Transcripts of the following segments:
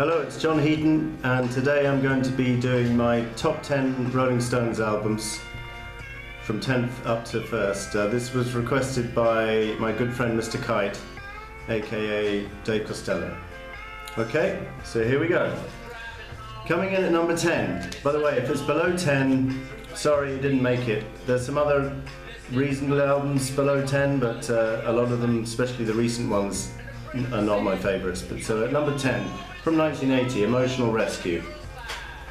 Hello, it's John Heaton, and today I'm going to be doing my top 10 Rolling Stones albums from 10th up to 1st. This was requested by my good friend Mr. Kite, aka Dave Costello. Okay, so here we go. Coming in at number 10. By the way, if it's below 10, sorry you didn't make it. There's some other reasonable albums below 10, but a lot of them, especially the recent ones, are not my favourites. But so at number 10, from 1980, Emotional Rescue.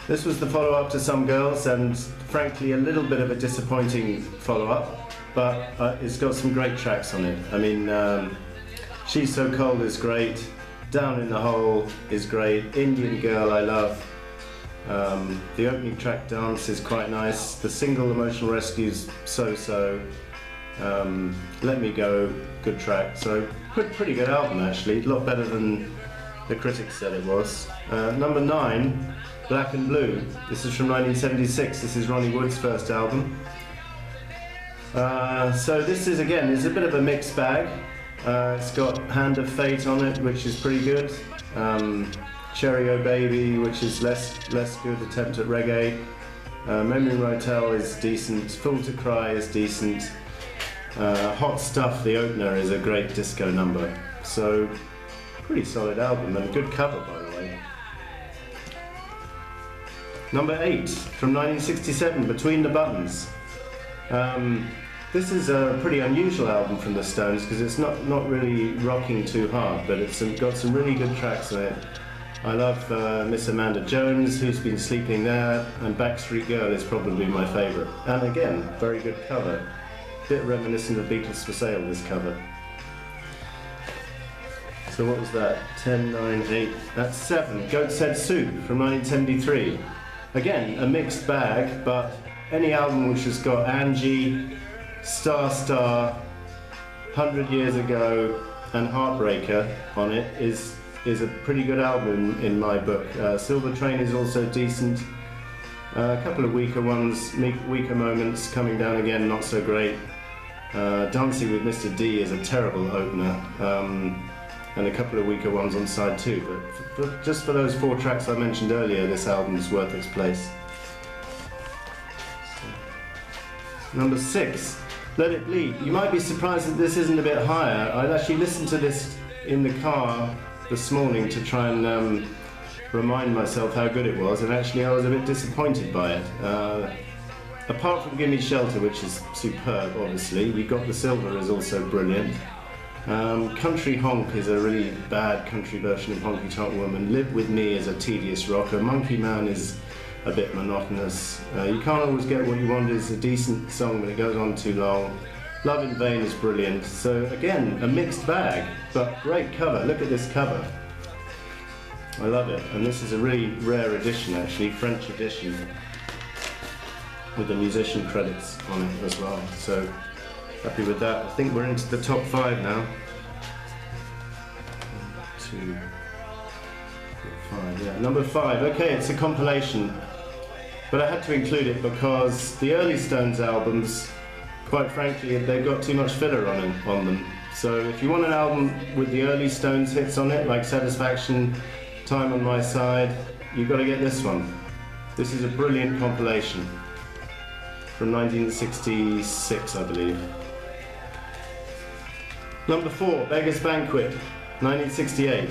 This was the follow-up to Some Girls, and frankly a little bit of a disappointing follow-up, but it's got some great tracks on it. I mean, She's So Cold is great, Down in the Hole is great, Indian Girl I love, the opening track Dance is quite nice, the single Emotional Rescue's so-so, Let Me Go, good track, so pretty good album actually, a lot better than the critics said it was. Number 9, Black and Blue. This is from 1976. This is Ronnie Wood's first album. So this is, again, it's a bit of a mixed bag. It's got Hand of Fate on it, which is pretty good. Cherry O Baby, which is less good attempt at reggae. Memory Motel is decent. Fool to Cry is decent. Hot Stuff, the opener, is a great disco number. So pretty solid album, and a good cover, by the way. Number 8, from 1967, Between the Buttons. This is a pretty unusual album from the Stones because it's not really rocking too hard, but it's got some really good tracks on it. I love Miss Amanda Jones, Who's Been Sleeping There, and Backstreet Girl is probably my favourite. And again, very good cover. Bit reminiscent of Beatles for Sale, this cover. So what was that? 10, 9, 8, that's 7. Goat's Head Soup from 1973. Again, a mixed bag, but any album which has got Angie, Star Star, 100 Years Ago, and Heartbreaker on it is a pretty good album in my book. Silver Train is also decent. A couple of weaker ones, weaker moments, Coming Down Again, not so great. Dancing with Mr. D is a terrible opener. And a couple of weaker ones on side 2, but just for those 4 tracks I mentioned earlier, this album is worth its place. Number 6, Let It Bleed. You might be surprised that this isn't a bit higher. I actually listened to this in the car this morning to try and remind myself how good it was, and actually I was a bit disappointed by it. Apart from Gimme Shelter, which is superb, obviously, We Got the Silver is also brilliant. Country Honk is a really bad country version of Honky Tonk Woman. Live With Me is a tedious rocker. Monkey Man is a bit monotonous. You Can't Always Get What You Want is a decent song, but it goes on too long. Love in Vain is brilliant. So again, a mixed bag, but great cover. Look at this cover. I love it. And this is a really rare edition, actually, French edition, with the musician credits on it as well. So happy with that. I think we're into the top 5 now. 1, 2, 5, yeah. Number 5, okay, it's a compilation. But I had to include it because the early Stones albums, quite frankly, they've got too much filler on them. So if you want an album with the early Stones hits on it, like Satisfaction, Time on My Side, you've got to get this one. This is a brilliant compilation from 1966, I believe. Number 4, Beggars Banquet, 1968.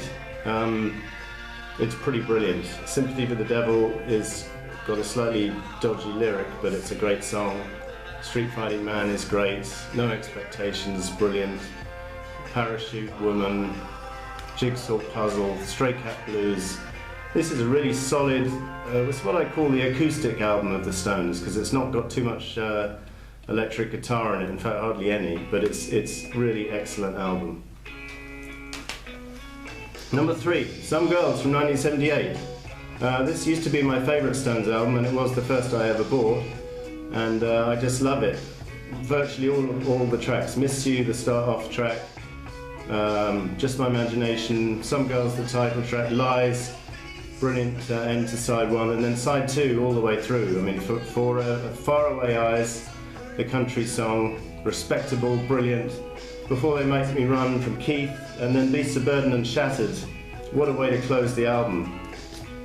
It's pretty brilliant. Sympathy for the Devil is got a slightly dodgy lyric, but it's a great song. Street Fighting Man is great. No Expectations, brilliant. Parachute Woman, Jigsaw Puzzle, Stray Cat Blues. This is a really solid, it's what I call the acoustic album of the Stones, because it's not got too much electric guitar in it, in fact hardly any, but it's really excellent album. Number 3, Some Girls from 1978. This used to be my favourite Stones album, and it was the first I ever bought, and I just love it. Virtually all the tracks. Miss You, the start off track, Just My Imagination, Some Girls, the title track, Lies, brilliant end to side 1, and then side 2 all the way through. I mean, for Faraway Eyes, the country song, Respectable, brilliant. Before They Make Me Run from Keith, and then Beasts of Burden and Shattered. What a way to close the album.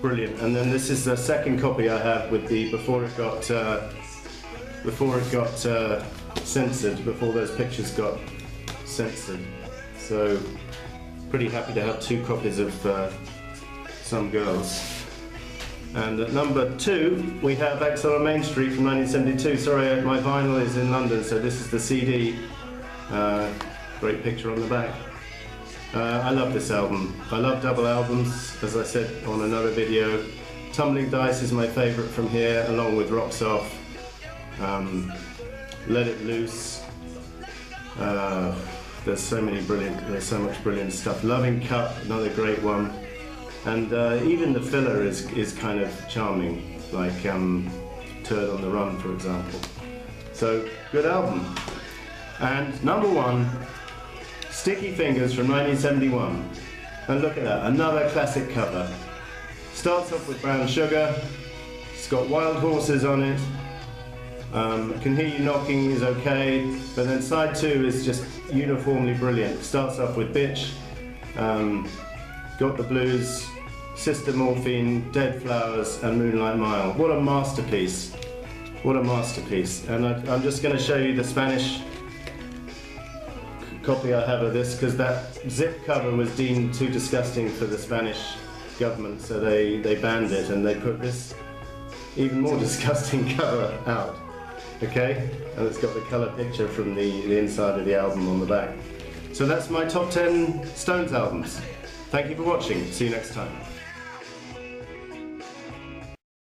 brilliant. And then this is the second copy I have with the before it got censored, before those pictures got censored. So pretty happy to have two copies of Some Girls. And at number 2 we have Exile on Main Street from 1972. Sorry, my vinyl is in London, so this is the CD. Great picture on the back. I love this album. I love double albums, as I said on another video. Tumbling Dice is my favourite from here, along with Rocks Off, Let It Loose. There's so much brilliant stuff. Loving Cup, another great one. And even the filler is kind of charming, like Turd on the Run, for example. So, good album. And number 1, Sticky Fingers from 1971. And look at that, another classic cover. Starts off with Brown Sugar. It's got Wild Horses on it. Can Hear You Knocking is okay, but then side 2 is just uniformly brilliant. Starts off with Bitch, Got the Blues, Sister Morphine, Dead Flowers, and Moonlight Mile. What a masterpiece. What a masterpiece. And I'm just going to show you the Spanish copy I have of this, because that zip cover was deemed too disgusting for the Spanish government, so they banned it, and they put this even more disgusting cover out. Okay? And it's got the colour picture from the inside of the album on the back. So that's my top 10 Stones albums. Thank you for watching. See you next time.